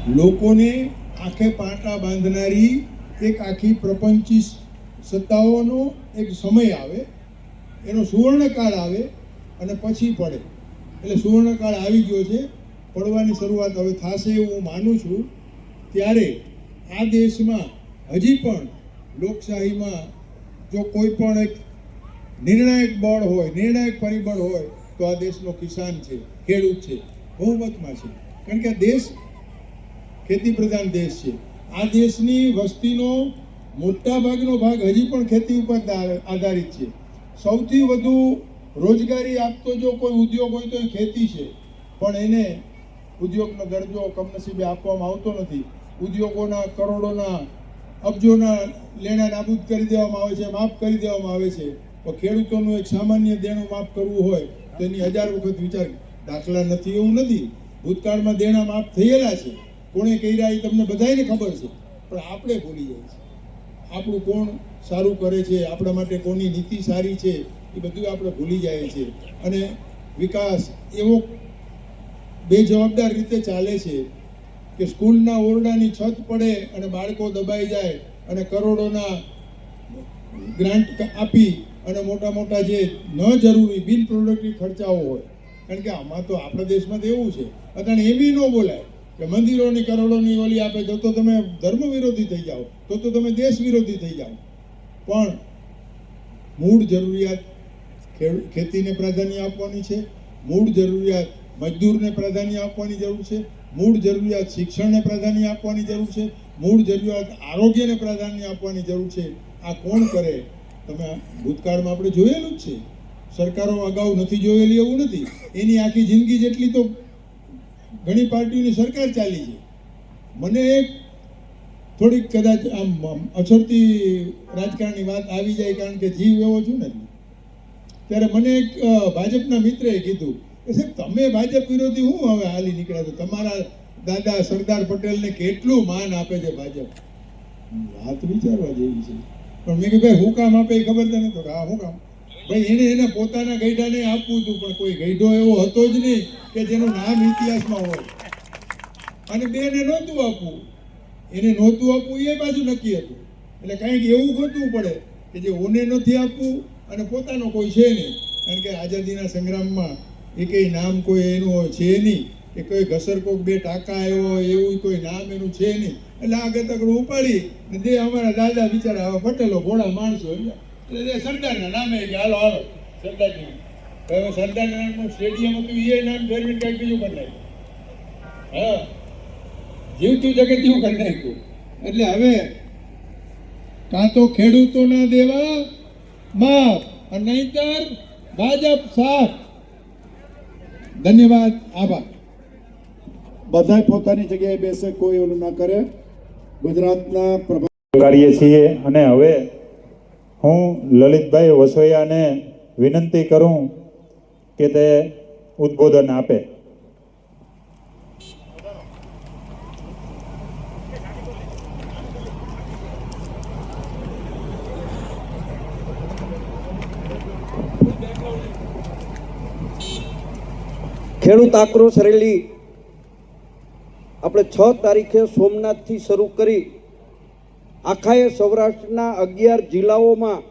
લોકોને આંખે પાટા બાંધનારી એક આખી પ્રપંચી સત્તાઓનો એક સમય આવે, એનો સુવર્ણકાળ આવે અને પછી પડે. એટલે સુવર્ણકાળ આવી ગયો છે, પડવાની શરૂઆત હવે થશે એવું હું માનું છું. ત્યારે આ દેશમાં હજી પણ લોકશાહીમાં જો કોઈ પણ એક નિર્ણાયક બળ હોય, નિર્ણાયક પરિબળ હોય તો આ દેશનો કિસાન છે, ખેડૂત છે, બહુમતમાં છે. કારણ કે આ દેશ ખેતી પ્રધાન દેશ છે. આ દેશની વસ્તીનો મોટા ભાગનો ભાગ હજી પણ ખેતી ઉપર આધારિત છે. સૌથી વધુ રોજગારી આપતો જો કોઈ ઉદ્યોગ હોય તો એ ખેતી છે, પણ એને ઉદ્યોગનો દરજ્જો કમનસીબે આપવામાં આવતો નથી. ઉદ્યોગોના કરોડોના અબજોના લેણા નાબૂદ કરી દેવામાં આવે છે, માફ કરી દેવામાં આવે છે. તો ખેડૂતોનું એક સામાન્ય દેણું માફ કરવું હોય તો એની 1000 વખત વિચાર. દાખલા નથી એવું નથી, ભૂતકાળમાં દેણા માફ થયેલા છે. કોણે કર્યા એ તમને બધાને ખબર છે, પણ આપણે ભૂલી જાય છે. આપણું કોણ સારું કરે છે, આપણા માટે કોની નીતિ સારી છે, એ બધું આપણે ભૂલી જાય છે. અને વિકાસ એવો બેજવાબદાર રીતે ચાલે છે કે સ્કૂલના ઓરડાની છત પડે અને બાળકો દબાઈ જાય અને કરોડોના ગ્રાન્ટ આપી અને મોટા મોટા જે ન જરૂરી બિન પ્રોડક્ટિવ ખર્ચાઓ હોય. કારણ કે આમાં તો આપણા દેશમાં તો એવું છે, અત્યારે એમ બી ન બોલાય કે મંદિરોની કરોડોની ઓલી આપે તો તમે ધર્મ વિરોધી થઈ જાઓ, તો તમે દેશ વિરોધી થઈ જાઓ. પણ મૂળ જરૂરિયાત ખેતીને પ્રાધાન્ય આપવાની છે, મૂળ જરૂરિયાત મજદૂરને પ્રાધાન્ય આપવાની જરૂર છે, મૂળ જરૂરિયાત શિક્ષણને પ્રાધાન્ય આપવાની જરૂર છે, મૂળ જરૂરિયાત આરોગ્યને પ્રાધાન્ય આપવાની જરૂર છે. આ કોણ કરે? તમે ભૂતકાળમાં આપણે જોયેલું જ છે. સરકારો અગાઉ નથી જોયેલી એવું નથી. એની આખી જિંદગી જેટલી તો ઘણી પાર્ટીઓની સરકાર ચાલી છે. મને એક થોડીક કદાચ આમ અછડતી રાજકારણની વાત આવી જાય, કારણ કે જીવ એવો છું ને, ત્યારે મને એક ભાજપના મિત્રએ કીધું કે સાહેબ તમે ભાજપ વિરોધી હું હવે હાલી નીકળ્યા છો, તમારા દાદા સરદાર પટેલને કેટલું માન આપે છે ભાજપ. વાત વિચારવા જેવી છે. પણ મેં કીધું ભાઈ હું કામ આપે એ ખબર તને? તો હા હું કામ? ભાઈ એને એના પોતાના ગઈઢાને આપવું હતું, પણ કોઈ ગઈઢો એવો હતો જ નહીં કે જેનું નામ ઇતિહાસમાં હોય. અને બેને નહોતું આપવું, એને નહોતું આપવું એ બાજુ નક્કી હતું. એટલે કંઈક એવું ગોતવું પડે કે જે ઓને નથી આપવું અને પોતાનો કોઈ છે નહીં. કારણ કે આઝાદીના સંગ્રામમાં એ કંઈ નામ કોઈ એનું છે નહીં, કે કોઈ ઘસરકોક 2 ટાંકા આવ્યો એવું કોઈ નામ એનું છે નહીં. એટલે આ ગતકડું ઉપાડી ને દે અમારા દાદા બિચારા હવે પટેલો ભોળા માણસો, એટલે સરદારના નામે કે હાલો હાલો સરદારજી. હવે સરદારના નામનું સ્ટેડિયમ હતું એ નામ ફેરવીને કંઈક બીજું કરી નાખ્યું. હા, જીવતું જગત એવું કરી નાખ્યું. એટલે હવે કાં તો ખેડૂતોના દેવા માફ અને નહીંતર ભાજપ સાફ. ધન્યવાદ, આભાર. બધા પોતાની જગ્યાએ બેસે, કોઈ ઓલું ના કરે. ગુજરાતના કરીએ છીએ. અને હવે હું લલિતભાઈ વસોયાને વિનંતી કરું કે તે ઉદ્બોધન આપે. ખેડૂત આક્રોશ રેલી આપણે 6 તારીખે સોમનાથથી શરૂ કરી આખાએ સૌરાષ્ટ્રના 11 જિલ્લાઓમાં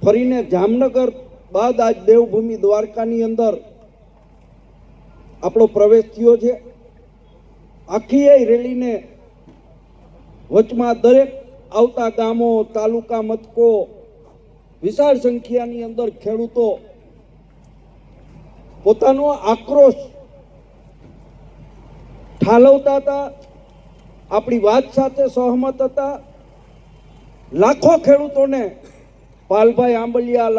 ફરીને જામનગર બાદ આજ દેવભૂમિ દ્વારકાની અંદર આપણો પ્રવેશ થયો છે. આખી એ રેલીને વચમાં દરેક આવતા ગામો, તાલુકા મથકો, વિશાળ સંખ્યાની અંદર ખેડૂતો પોતાનો આક્રોશ ઠાલવતા હતા, આપણી વાત સાથે સહમત હતા. લાખો ખેડૂતોને પાલભાઈ આંબલિયા,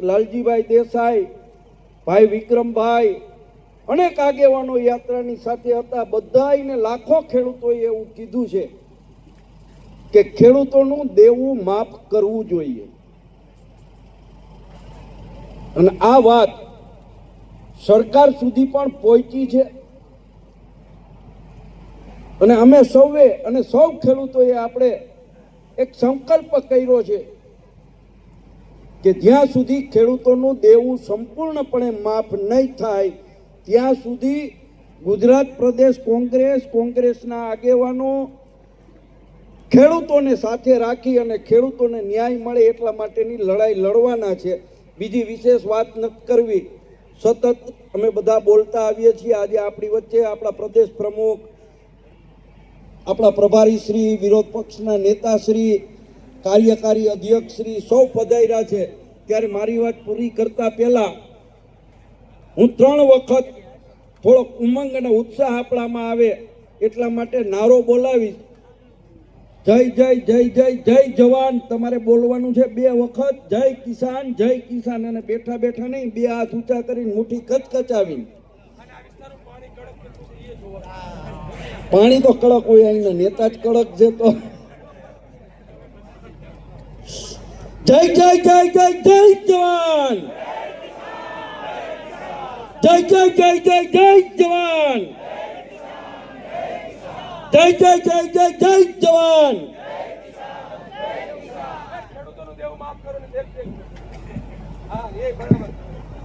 લાલજીભાઈ દેસાઈ, ભાઈ વિક્રમભાઈ, અનેક આગેવાનો યાત્રાની સાથે હતા. બધાને લાખો ખેડૂતોએ એવું કીધું છે કે ખેડૂતોનું દેવું માફ કરવું જોઈએ. અને આ વાત સરકાર સુધી પણ પહોંચી છે. અને અમે સૌએ અને સૌ ખેડૂતોએ આપણે એક સંકલ્પ કર્યો છે કે જ્યાં સુધી ખેડૂતોનું દેવું સંપૂર્ણપણે માફ નહીં થાય ત્યાં સુધી ગુજરાત પ્રદેશ કોંગ્રેસના આગેવાનો ખેડૂતોને સાથે રાખી અને ખેડૂતોને ન્યાય મળે એટલા માટેની લડાઈ લડવાના છે. બીજી વિશેષ વાત નથી કરવી. સતત અમે બધા બોલતા આવીએ છીએ. આજે આપણી વચ્ચે આપણા પ્રદેશ પ્રમુખ, આપણા પ્રભારી શ્રી, વિરોધ પક્ષના નેતા શ્રી, કાર્યકારી અધ્યક્ષ શ્રી સૌ પધાર્યા છે. ત્યારે મારી વાત પૂરી કરતા પહેલા હું 3 વખત થોડોક ઉમંગ અને ઉત્સાહ આપણામાં આવે એટલા માટે નારો બોલાવીશ. જય જય જય જય જય જવાન. તમારે બોલવાનું છે 2 વખત. જય કિસાન. અને બેઠા બેઠા નહીં, 2 હાથ ઊંચા કરીને મુઠ્ઠી કચકચાવીને. પાણી તો કડક હોય, અહીંના નેતા જ કડક છે. તો જય જય જય જય જય જવાન. જય જય જય જય જય જવાન. જય જય જય જય જય જવાન.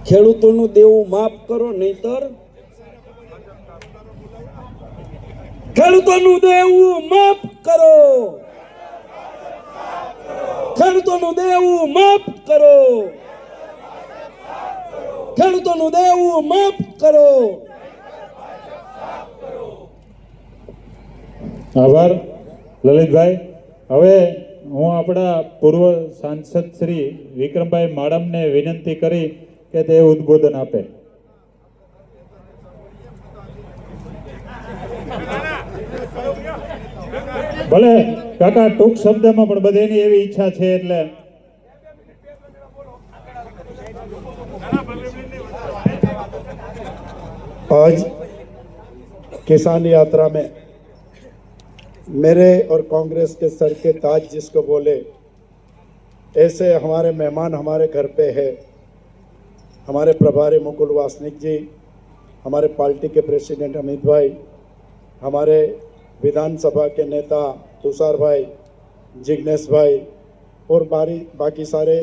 ખેડૂતોનું દેવું માફ કરો, નહીતર ખેડૂતોનું દેવું માફ કરો. ખેડૂતોનું દેવું માફ કરો. ખેડૂતોનું દેવું માફ કરો. આભાર લલિતભાઈ. હવે હું આપણા પૂર્વ સાંસદ શ્રી વિક્રમભાઈ માડમને વિનંતી કરી કે તે ઉદ્બોધન આપે. ભલે કાકા ટૂંક શબ્દમાં, પણ બધાની એવી ઈચ્છા છે એટલે. आज किसान यात्रा में मेरे और कांग्रेस के सर के ताज जिसको बोले, ऐसे हमारे मेहमान हमारे घर पे है. हमारे प्रभारी मुकुल वासनिक जी, हमारे पार्टी के प्रेसिडेंट अमित भाई, हमारे विधानसभा के नेता तुषार भाई, जिग्नेश भाई और बाकी सारे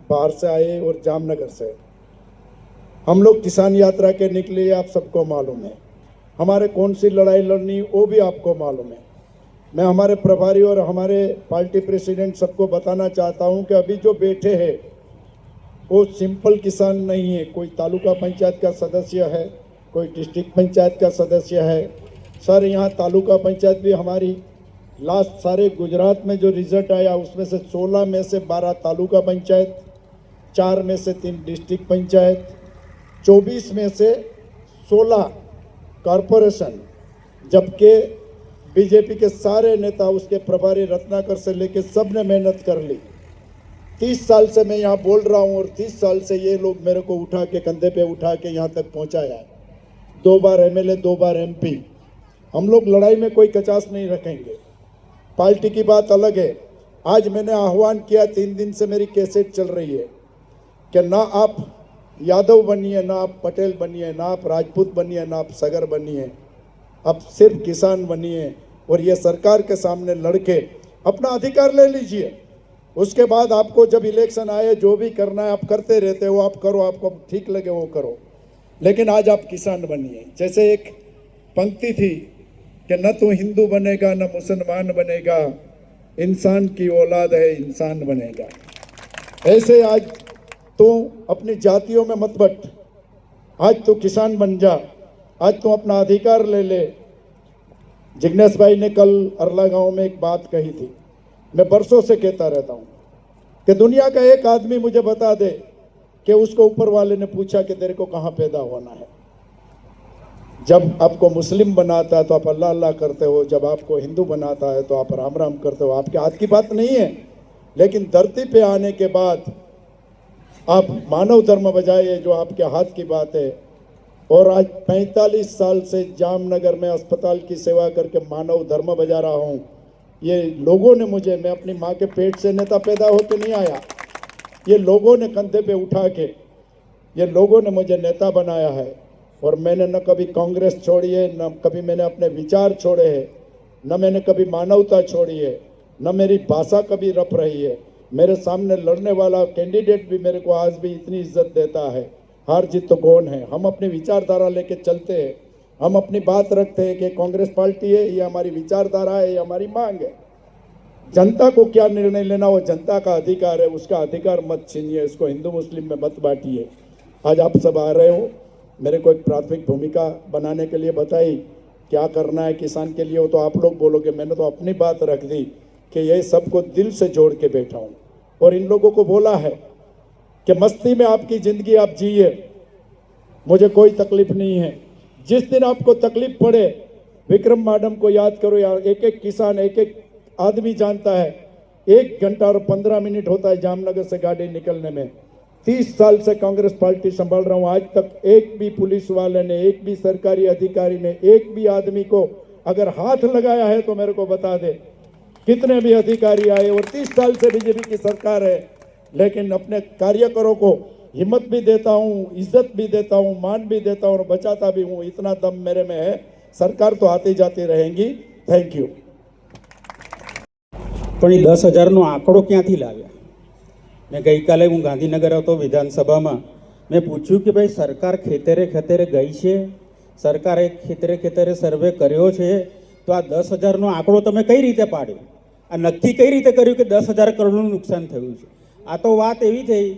बाहर से आए और जामनगर से. हम लोग किसान यात्रा के निकले, आप सबको मालूम है. हमारे कौन सी लड़ाई लड़नी वो भी आपको मालूम है. मैं हमारे प्रभारी और हमारे पार्टी प्रेसिडेंट सबको बताना चाहता हूं कि अभी जो बैठे हैं वो सिंपल किसान नहीं है. कोई तालुका पंचायत का सदस्य है, कोई डिस्ट्रिक्ट पंचायत का सदस्य है. सर यहाँ तालुका पंचायत भी हमारी लास्ट सारे गुजरात में जो रिजल्ट आया उसमें से 16 में से 12 तालुका पंचायत, 4 में से 3 डिस्ट्रिक्ट पंचायत, 24 में से 16 कॉरपोरेशन. जबकि बीजेपी के सारे नेता, उसके प्रभारी रत्नाकर से लेके सब ने मेहनत कर ली. 30 साल से मैं यहाँ बोल रहा हूँ और 30 साल से ये लोग मेरे को उठा के, कंधे पे उठा के यहाँ तक पहुँचाया. 2 बार एमएलए, 2 बार एमपी. हम लोग लड़ाई में कोई कचास नहीं रखेंगे. पार्टी की बात अलग है. आज मैंने आह्वान किया, 3 दिन से मेरी कैसेट चल रही है कि ना आप यादव बनिए, ना आप पटेल बनिए, ना आप राजपूत बनिए, ना आप सगर बनिए, अब सिर्फ किसान बनिए और ये सरकार के सामने लड़के अपना अधिकार ले लीजिए. उसके बाद आपको जब इलेक्शन आए जो भी करना है आप करते रहते हो, आप करो, आपको ठीक लगे वो करो, लेकिन आज आप किसान बनिए. जैसे एक पंक्ति थी कि न तो हिंदू बनेगा न मुसलमान बनेगा, इंसान की औलाद है इंसान बनेगा. ऐसे आज तो अपनी जातियों में मत बट, आज तो किसान बन जा, आज तो अपना अधिकार ले ले. जिग्नेश भाई ने कल अरला गांव में एक बात कही थी, मैं बरसों से कहता रहता हूं कि दुनिया का एक आदमी मुझे बता दे कि उसको ऊपर वाले ने पूछा कि तेरे को कहाँ पैदा होना है. जब आपको मुस्लिम बनाता है तो आप अल्लाह अल्लाह करते हो, जब आपको हिंदू बनाता है तो आप राम राम करते हो. आपके हाथ की बात नहीं है, लेकिन धरती पे आने के बाद आप मानव धर्म बजाइए जो आपके हाथ की बात है. और आज 45 साल से जामनगर में अस्पताल की सेवा करके मानव धर्म बजा रहा हूँ. ये लोगों ने मुझे, मैं अपनी माँ के पेट से नेता पैदा होकर नहीं आया, ये लोगों ने कंधे पे उठा के ये लोगों ने मुझे नेता बनाया है. और मैंने न कभी कांग्रेस छोड़ी है, न कभी मैंने अपने विचार छोड़े हैं, न मैंने कभी मानवता छोड़ी है, न मेरी भाषा कभी रप रही है. मेरे सामने लड़ने वाला कैंडिडेट भी मेरे को आज भी इतनी इज्जत देता है. हार जीत तो कौन है, हम अपनी विचारधारा लेके चलते हैं. हम अपनी बात रखते हैं कि कांग्रेस पार्टी है, ये हमारी विचारधारा है, ये हमारी मांग है। जनता को क्या निर्णय लेना वो जनता का अधिकार है, उसका अधिकार मत छीनिए, उसको हिंदू मुस्लिम में मत बांटिए। आज आप सब आ रहे हो, मेरे को एक प्राथमिक भूमिका बनाने के लिए बताई, क्या करना है किसान के लिए वो तो आप लोग बोलोगे, मैंने तो अपनी बात रख दी कि ये सबको दिल से जोड़ के बैठा हूँ और इन लोगों को बोला है कि मस्ती में आपकी ज़िंदगी आप जिए, मुझे कोई तकलीफ नहीं है। जिस दिन आपको तकलीफ पड़े विक्रम मैडम को याद करो यार। एक एक किसान, एक एक आदमी जानता है 1 घंटा और 15 मिनट होता है जामनगर से गाड़ी निकलने में। 30 साल से कांग्रेस पार्टी संभाल रहा हूँ, आज तक एक भी पुलिस वाले ने, एक भी सरकारी अधिकारी ने, एक भी आदमी को अगर हाथ लगाया है तो मेरे को बता दे। कितने भी अधिकारी आए और 30 साल से बीजेपी की सरकार है, लेकिन अपने कार्यकरों को हिम्मत भी देता हूँ, इज्जत भी देता हूँ, मान भी देता हूँ और बचाता भी हूँ। इतना दम मेरे में है। सरकार तो आती जाती रहेंगी। Thank you. પણ એ 10,000નો આંકડો ક્યાંથી લાવ્યા? મેં ગઈકાલે હું ગાંધીનગર હતો વિધાનસભામાં, મેં પૂછ્યું કે ભાઈ સરકાર ખેતરે ખેતરે ગઈ છે, સરકારે ખેતરે ખેતરે સર્વે કર્યો છે, તો આ 10,000નો આંકડો તમે કઈ રીતે પાડ્યો? આ નક્કી કઈ રીતે કર્યું કે 10,000 કરોડનું નુકસાન થયું છે? આ તો વાત એવી થઈ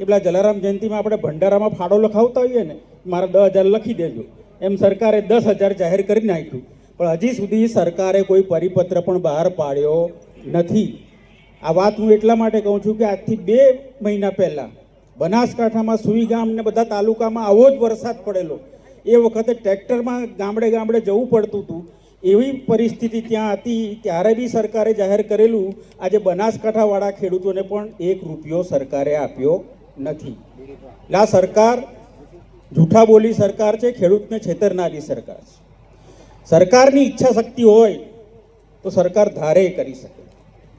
કે પેલા જલારામ જયંતિમાં આપણે ભંડારામાં ફાળો લખાવતા હોઈએ ને, મારા 10,000 લખી દેજો, એમ સરકારે 10,000 જાહેર કરી નાખ્યું, પણ હજી સુધી સરકારે કોઈ પરિપત્ર પણ બહાર પાડ્યો નથી। આ વાત હું એટલા માટે કહું છું કે આજથી 2 મહિના પહેલાં બનાસકાંઠામાં સુઈગામ ને બધા તાલુકામાં આવો જ વરસાદ પડેલો, એ વખતે ટ્રેક્ટરમાં ગામડે ગામડે જવું પડતું હતું, એવી પરિસ્થિતિ ત્યાં હતી, ત્યારે બી સરકારે જાહેર કરેલું। આજે બનાસકાંઠાવાળા ખેડૂતોને પણ 1 રૂપિયો સરકારે આપ્યો નથી। આ સરકાર જૂઠા બોલી સરકાર છે, ખેડૂતને છેતરનારી સરકાર છે। સરકારની ઈચ્છા શક્તિ હોય તો સરકાર ધારે કરી શકે।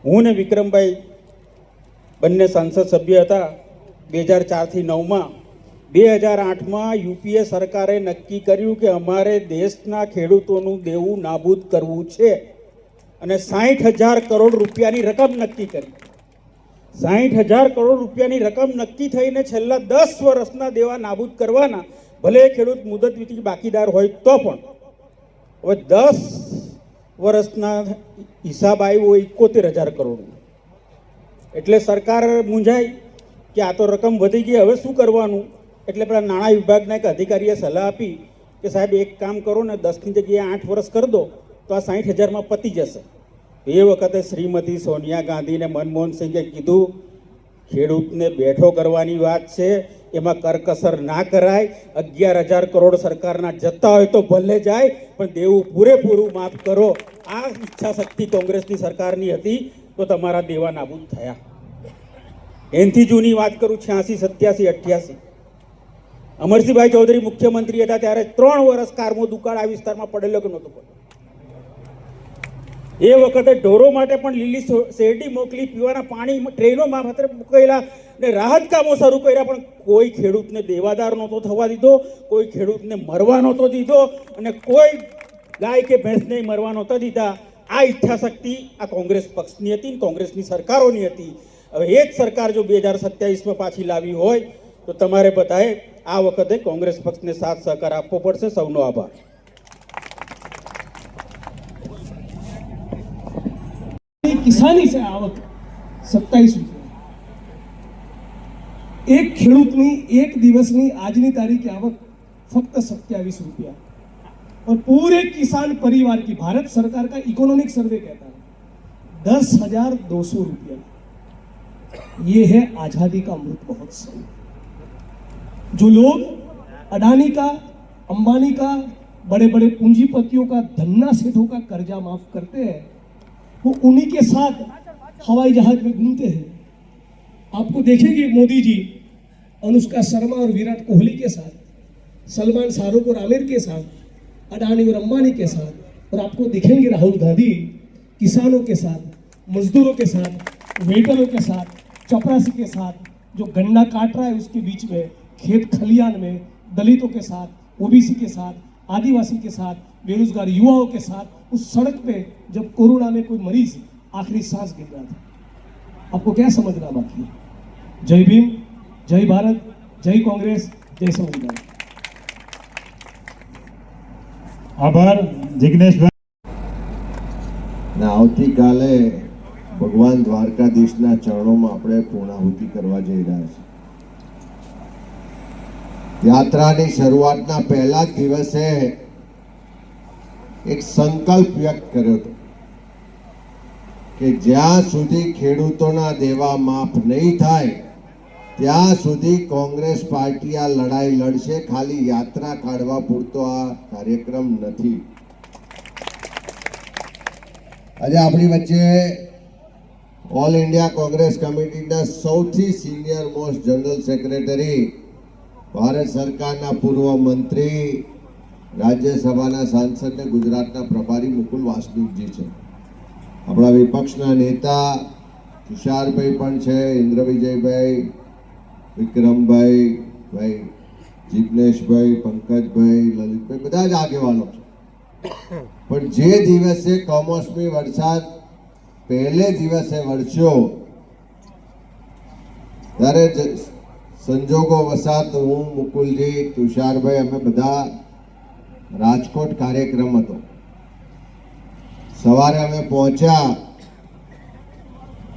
હું ને વિક્રમભાઈ બંને સાંસદ સભ્ય હતા 2004થી 9માં। 2008માં યુપીએ સરકારે નક્કી કર્યું કે અમારે દેશના ખેડૂતોનું દેવું નાબૂદ કરવું છે અને 60,000 કરોડ રૂપિયાની રકમ નક્કી કરી। 60,000 કરોડ રૂપિયાની રકમ નક્કી થઈને છેલ્લા 10 વર્ષના દેવા નાબૂદ કરવાના, ભલે ખેડૂત મુદત વીતી બાકીદાર હોય તો પણ। હવે 10 વર્ષના હિસાબ આવ્યો 71,000 કરોડ। એટલે સરકાર મૂંઝાઈ કે આ તો રકમ વધી ગઈ, હવે શું કરવાનું? એટલે પેલા નાણાં વિભાગના એક અધિકારીએ સલાહ આપી કે સાહેબ એક કામ કરો ને, 10ની જગ્યાએ 8 વર્ષ કરી દો તો આ 60,000માં પતી જશે। એ વખતે શ્રીમતી સોનિયા ગાંધી ને મનમોહન સિંહે કીધું ખેડૂતને બેઠો કરવાની વાત છે, એમાં કરકસર ના કરાય। 11,000 કરોડ સરકારના જતા હોય તો ભલે જાય, પણ દેવું પૂરેપૂરું માફ કરો। આ ઈચ્છા શક્તિ કોંગ્રેસની સરકારની હતી તો તમારા દેવા નાબૂદ થયા। એનથી જૂની વાત કરું, 86, 87, 88 અમરસિંહભાઈ ચૌધરી મુખ્યમંત્રી હતા ત્યારે 3 વર્ષ કારમો દુકાળ આ વિસ્તારમાં પડેલો કે નહોતો પડ્યો? એ વખતે ઢોરો માટે પણ લીલી શેરડી મોકલી, પીવાના પાણી ટ્રેનોમાં માત્ર મૂકેલા ને રાહત કામો શરૂ કર્યા, પણ કોઈ ખેડૂતને દેવાદાર નહોતો થવા દીધો, કોઈ ખેડૂતને મરવા નહોતો દીધો અને કોઈ ગાય કે ભેંસને મરવા નહોતા દીધા। આ ઈચ્છા શક્તિ આ કોંગ્રેસ પક્ષની હતી, કોંગ્રેસની સરકારોની હતી। હવે એ જ સરકાર જો 2027માં પાછી લાવી હોય તો તમારે બધાએ આ વખતે કોંગ્રેસ પક્ષને સાથ સહકાર આપવો પડશે। સૌનો આભાર। किसानी से आवक 27 રૂપિયા। એક ખેડૂતની એક દિવસની આજની તારીખે આવક ફક્ત 27 रुपया और पूरे किसान परिवार की भारत सरकार का इकोनॉमिक सर्वे कहता है 10,200 रुपया। ये है आजादी का अमृत महोत्सव। जो लोग अडानी का, अंबानी का, बड़े बड़े पूंजीपतियों का, धन्ना सेठों का कर्जा माफ करते हैं, वो उन्हीं के साथ हवाई जहाज में घूमते हैं। आपको देखेंगे मोदी जी अनुष्का शर्मा और विराट कोहली के साथ, सलमान, शाहरुख और आमिर के साथ, अडानी और अंबानी के साथ, और आपको दिखेंगे राहुल गांधी किसानों के साथ, मजदूरों के साथ, वेटरों के साथ, चपरासी के साथ, जो गन्ना काट रहा है उसके बीच में, खेत खलियान में, दलितों के साथ, ओबीसी के साथ, आदिवासी के साथ, बेरोजगार युवाओं के साथ, उस सड़क पे जब कोरोना में कोई मरीज आखिरी सांस गिर रहा था। आपको क्या समझना बाकी है? जय भीम, जय भारत, जय कांग्रेस, जय संविधान। આભાર જિગ્નેશભાઈ. ને આવતીકાલે ભગવાન દ્વારકાધીશના ચરણોમાં આપણે પૂર્ણાહુતિ કરવા જઈ રહ્યા છીએ. યાત્રાની શરૂઆતના પહેલા જ દિવસે એક સંકલ્પ વ્યક્ત કર્યો હતો કે જ્યાં સુધી ખેડૂતોના દેવા માફ નહીં થાય ત્યાં સુધી કોંગ્રેસ પાર્ટી આ લડાઈ લડશે. ખાલી યાત્રા કાઢવા પૂરતો આ કાર્યક્રમ નથી. આજે આપણી વચ્ચે ઓલ ઇન્ડિયા કોંગ્રેસ કમિટીના સૌથી senior most general secretary, Bharat સરકારના પૂર્વ મંત્રી, રાજ્યસભાના સાંસદ ને ગુજરાતના પ્રભારી મુકુલ વાસનિકજી છે. આપણા વિપક્ષના નેતા તુષારભાઈ પણ છે, ઇન્દ્ર વિજયભાઈ, વિક્રમભાઈ, ભાઈ જિગ્નેશભાઈ, પંકજભાઈ, લલિતભાઈ, બધા જ આગેવાનો છે. પણ જે દિવસે કમોસમી વરસાદ પહેલે દિવસે વરસ્યો ત્યારે સંજોગો વસાત હું, મુકુલજી, તુષારભાઈ, અમે બધા રાજકોટ કાર્યક્રમ હતો. સવારે અમે પહોંચ્યા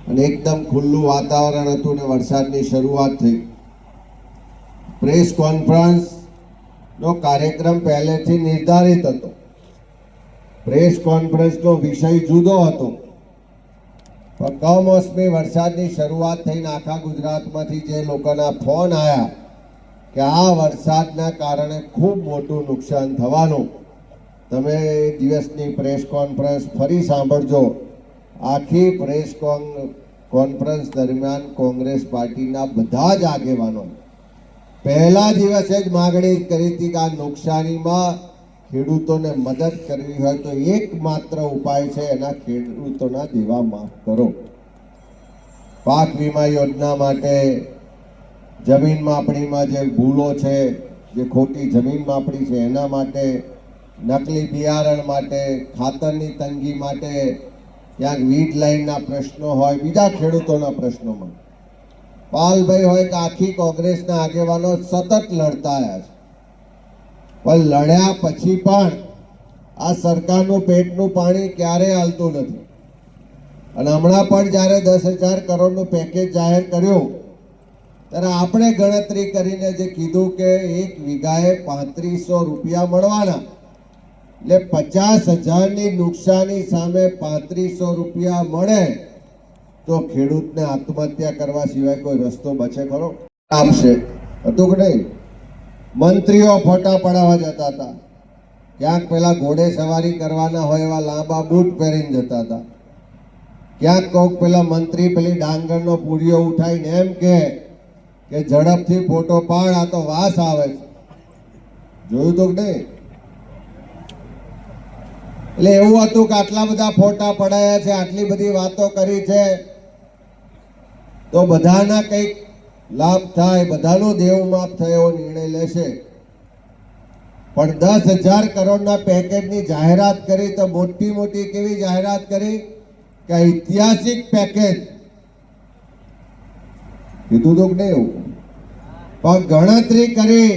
અને એકદમ ખુલ્લું વાતાવરણ હતું ને વરસાદની શરૂઆત થઈ. પ્રેસ કોન્ફરન્સનો કાર્યક્રમ પહેલેથી નિર્ધારિત હતો. પ્રેસ કોન્ફરન્સનો વિષય જુદો હતો, પણ કમોસમી વરસાદની શરૂઆત થઈને આખા ગુજરાતમાંથી જે લોકોના ફોન આવ્યા કે આ વરસાદના કારણે ખૂબ મોટું નુકસાન થવાનું, તમે એ દિવસની પ્રેસ કોન્ફરન્સ ફરી સાંભળજો. આખી પ્રેસ કોન્ફરન્સ દરમિયાન કોંગ્રેસ પાર્ટીના બધા જ આગેવાનો પહેલા દિવસે જ માગણી કરી હતી કે આ નુકસાનીમાં ખેડૂતોને મદદ કરવી હોય તો એકમાત્ર ઉપાય છે એના ખેડૂતોના દેવા માફ કરો. પાક વીમા યોજના માટે, જમીન માપણીમાં જે ભૂલો છે, જે ખોટી જમીન માપણી છે એના માટે, નકલી બિયારણ માટે, ખાતરની તંગી માટે, ક્યાંક વીજ લાઈનના પ્રશ્નો હોય, બીજા ખેડૂતોના પ્રશ્નોમાં પાલભાઈ હોય કે આખી કોંગ્રેસના આગેવાનો સતત લડતા આવ્યા છે. પણ લડ્યા પછી પણ આ સરકારનું પેટનું પાણી ક્યારેય હાલતું નથી. અને હમણાં પણ જ્યારે 10,000 કરોડનું પેકેજ જાહેર કર્યું ત્યારે આપણે ગણતરી કરીને જે કીધું કે 1 વીઘાએ 3500 રૂપિયા મળવાના, એટલે 50,000ની નુકસાની સામે 3500 રૂપિયા મળે તો ખેડૂતને આત્મહત્યા કરવા સિવાય કોઈ રસ્તો બચે ખરો? આપશે હતું કે નહીં? મંત્રીઓ ફોટા પડાવવા જતા હતા, ક્યાંક પેલા ઘોડે સવારી કરવાના હોય એવા લાંબા બૂટ પહેરીને જતા હતા, ક્યાંક કોક પેલા મંત્રી પેલી ડાંગરનો પૂરીઓ ઉઠાઈને એમ કે ઝડપથી ફોટો પાડ, આ તો વાસ આવે છે. જોયું તો કે નહીં? એટલે એવું હતું કે આટલા બધા ફોટા પડાયા છે, આટલી બધી વાતો કરી છે તો બધાના કંઈક લાભ થાય, બધાનો દેવ માફ થાય એવો નિર્ણય લેશે. પણ 10,000 કરોડના પેકેજની જાહેરાત કરી તો મોટી મોટી કેવી જાહેરાત કરી કે ઐતિહાસિક પેકેજ કીધું તો કે નહીં એવું? પણ ગણતરી કરી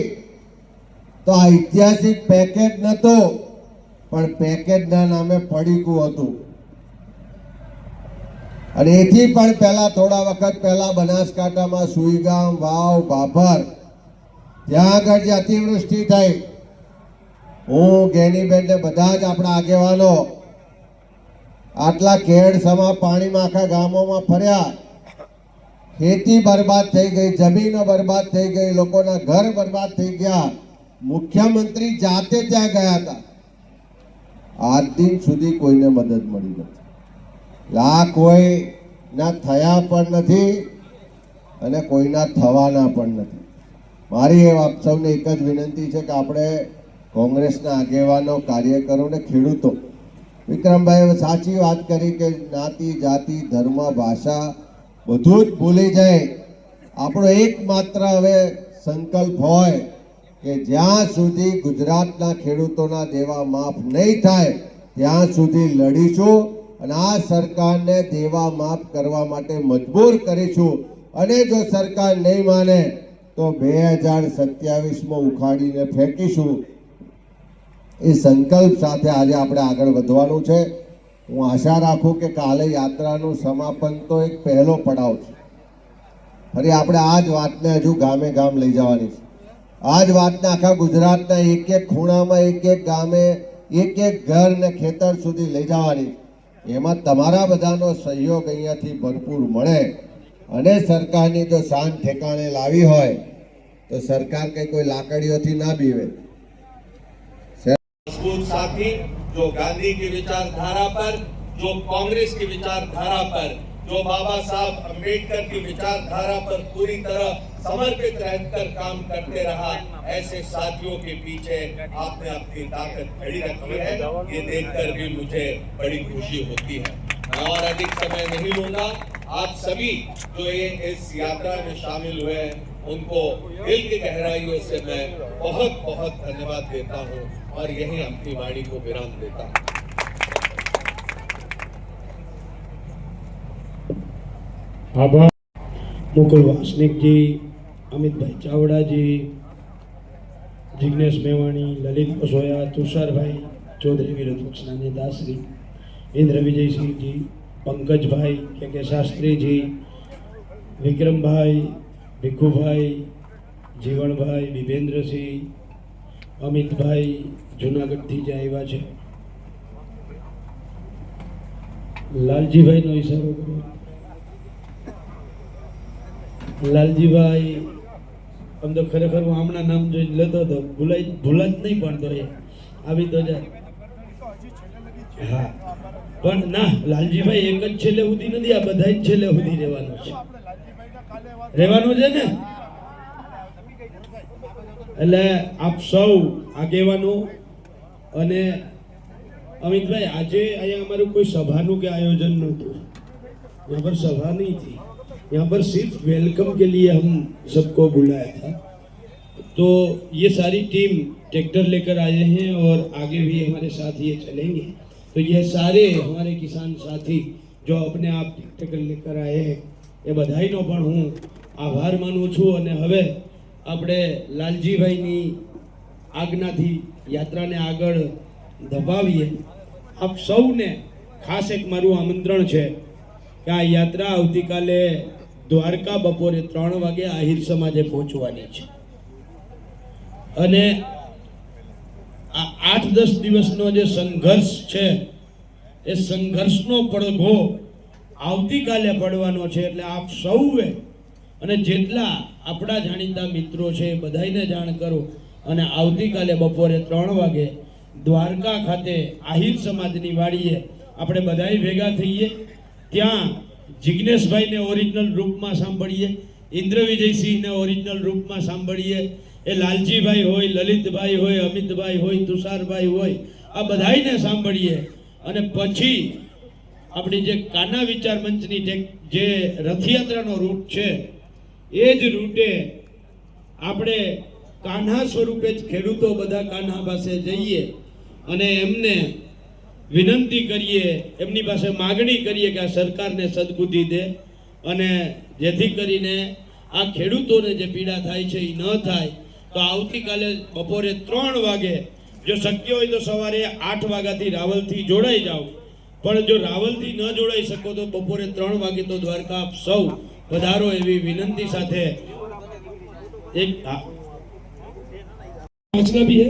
તો આ ઐતિહાસિક પેકેજ નતો, પણ પેકેજના નામે પડીકું હતું. અને એથી પણ પહેલા થોડા વખત પહેલા બનાસકાંઠામાં સુઈગામ, વાવ, ભાભર ત્યાં આગળ જે અતિવૃષ્ટિ થઈ, હું, ગેનીબેન ને બધા જ આપણા આગેવાનો આટલા કેડ સમા પાણીમાં આખા ગામોમાં ફર્યા. ખેતી બરબાદ થઈ ગઈ, જમીનો બરબાદ થઈ ગઈ, લોકોના ઘર બરબાદ થઈ ગયા. મુખ્યમંત્રી જાતે ત્યાં ગયા હતા. આજ દિન સુધી કોઈને મદદ મળી નથી. કોઈના થયા પણ નથી અને કોઈના થવાના પણ નથી. મારી આપ સૌને એક જ વિનંતી છે કે આપણે કોંગ્રેસના આગેવાનો, કાર્યકરો ને ખેડૂતો, વિક્રમભાઈએ સાચી વાત કરી કે જ્ઞાતિ, જાતિ, ધર્મ, ભાષા બધું જ ભૂલી જાય. આપણો એકમાત્ર હવે સંકલ્પ હોય કે જ્યાં સુધી ગુજરાતના ખેડૂતોના દેવા માફ નહીં થાય ત્યાં સુધી લડીશું અને આ સરકારને દેવા માફ કરવા માટે મજબૂર કરીશું. અને જો સરકાર નહીં માને તો 2027માં ઉખાડીને ફેંકીશું. એ સંકલ્પ સાથે આજે આપણે આગળ વધવાનું છે. હું આશા રાખું કે કાલે યાત્રાનું સમાપન તો એક પહેલો પડાવ છે. ફરી આપણે આ જ વાતને હજુ ગામે ગામ લઈ જવાની છે. આ જ વાતને આખા ગુજરાતના એક એક ખૂણામાં, એક એક ગામે, એક એક ઘર ને ખેતર સુધી લઈ જવાની. એમાં તમારા બધાનો સહયોગ અહીંયાથી ભરપૂર મળે અને સરકારની જો શાન ઠેકાણે લાવી હોય તો સરકાર કઈ કોઈ લાકડીઓથી ના બીવે. मजबूत साथी जो गांधी की विचारधारा पर, जो कांग्रेस की विचारधारा पर, जो बाबा साहब अम्बेडकर की विचारधारा पर पूरी तरह समर्पित रहकर काम करते रहा, ऐसे साथियों के पीछे आपने अपनी ताकत खड़ी रखी है. ये देखकर भी मुझे बड़ी खुशी होती है. मैं और अधिक समय नहीं लूंगा. आप सभी जो ये इस यात्रा में शामिल हुए हैं उनको दिल की गहराइयों से मैं बहुत बहुत धन्यवाद देता हूँ और यही अपनी वाणी को विराम देता हूँ. आभार. मुकुल वासनिक जी, अमित भाई चावड़ा जी, जिग्नेश मेवाणी, ललित कसोया, तुषार भाई चौधरी, विरोध पक्षना नेता श्री इंद्र विजय सिंह जी, पंकज भाई के शास्त्री जी, विक्रम भाई, भिखू भाई, जीवन भाई, विभेन्द्र सिंह, अमित भाई जूनागढ़ थी जे आव्या छे, लालजी भाई नो इशारो करो. लालजी भाई आम तो खरेखर हूँ हमણાં नाम जो लेतो तो भूला જ नहीं पड़तो है આવી તો જાય. હા પણ ના, લાલજી ભાઈ એક જ છેલ્લે સુધી નથી, આ બધા જ છેલ્લે સુધી રહેવાનું છે ને. એટલે આપ સૌ આગેવાનો અને અમિતભાઈ, આજે અહીંયા અમારું કોઈ સભાનું કે આયોજન નહોતું. यहाँ पर सभा नहीं थी, यहाँ पर सिर्फ वेलकम के लिए हम सबको बुलाया था. तो ये सारी टीम ट्रैक्टर लेकर आए हैं और आगे भी हमारे साथ ये चलेंगे. तो ये सारे हमारे किसान साथी जो अपने आप ट्रैक्टर लेकर आए हैं એ બધાયનો પણ હું આભાર માનું છું. અને હવે આપણે લાલજીભાઈની આજ્ઞાથી યાત્રાને આગળ ધપાવીએ. આપ સૌને ખાસ એક મારું આમંત્રણ છે કે આ યાત્રા આવતીકાલે દ્વારકા બપોરે 3 વાગે આહિર સમાજે પહોંચવાની છે. અને આ 8-10 દિવસનો જે સંઘર્ષ છે એ સંઘર્ષનો પડઘો આવતીકાલે પડવાનો છે. એટલે આપ સૌએ અને જેટલા આપણા જાણીતા મિત્રો છે એ બધાને જાણ કરો અને આવતીકાલે બપોરે 3 વાગે દ્વારકા ખાતે આહિર સમાજની વાડીએ આપણે બધાય ભેગા થઈએ. ત્યાં જિગ્નેશભાઈને ઓરિજિનલ રૂપમાં સાંભળીએ, ઇન્દ્ર વિજયસિંહને ઓરિજિનલ રૂપમાં સાંભળીએ. એ લાલજીભાઈ હોય, લલિતભાઈ હોય, અમિતભાઈ હોય, તુષારભાઈ હોય, આ બધાયને સાંભળીએ. અને પછી આપણી જે કાના વિચાર મંચની જે રથયાત્રાનો રૂટ છે એ જ રૂટે આપણે કાન્હા સ્વરૂપે જ ખેડૂતો બધા કાન્હા પાસે જઈએ અને એમને વિનંતી કરીએ, એમની પાસે માગણી કરીએ કે આ સરકારને સદબુદ્ધિ દે અને જેથી કરીને આ ખેડૂતોને જે પીડા થાય છે એ ન થાય. તો આવતીકાલે બપોરે 3 વાગે જો શક્ય હોય તો સવારે 8 વાગ્યાથી રાવલથી જોડાઈ જાઓ. પણ જો રાવલથી ન જોડાઈ શકો તો બપોરે 3 વાગે તો દ્વારકા આપ સૌ પધારો એવી વિનંતી સાથે एक आचना भी है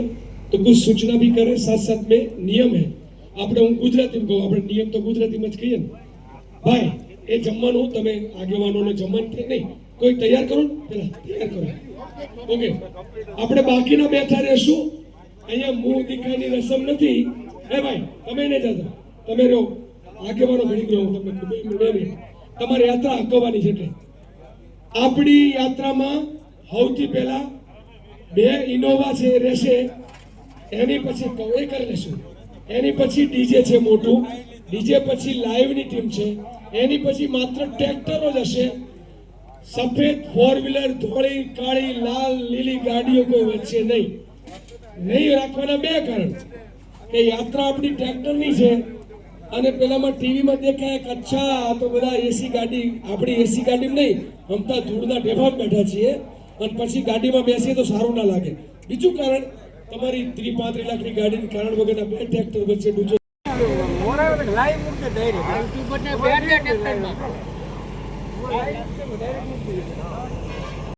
तो कुछ सूचना भी करे. साथ साथ में नियम है આપણે હું ગુજરાતી કહું, આપણે નિયમ તો ગુજરાતીમાં જ કહીએ ને ભાઈ. એ જમવાનું તમે આગેવાનોને જમવાનું કે નહીં કોઈ તૈયાર કરો ને, પેલા તૈયાર કરો. ઓકે, આપણે બાકીના બેઠા રહેશું. અહીંયા મુંહ દીકરાની રસમ નથી. હે ભાઈ, તમે નહીં જતા, તમે રહો. આગેવાનો ઘડી ગયો તમને તમારી યાત્રા હકવાની છે. એટલે આપણી યાત્રામાં સૌથી પહેલા 2 ઇનોવા છે રહેશે, એની પછી કવે કરી લેશું. એની પછી ડીજે છે મોટું, ડીજે પછી લાઈવની ટીમ છે, એની પછી માત્ર ટ્રેક્ટરો જ હશે. સફેદ 4 વ્હીલર, ધોળી, કાળી, લાલ, લીલી ગાડીઓ કોઈ વચ્ચે નહીં રાખવાના 2 કારણ કે યાત્રા આપણી ટ્રેક્ટરની છે. અને પેલામાં ટીવીમાં દેખાય કે અચ્છા તો બધા એસી ગાડી, આપણી એસી ગાડીમાં નહીં, હમતા ધૂળના ઢેફામાં બેઠા છીએ અને પછી ગાડીમાં બેસીએ તો સારું ના લાગે. બીજું કારણ તમારી 30-35 લાખની ગાડીની કારણ વગરના 2 ટ્રેક્ટર વચ્ચે ડૂચો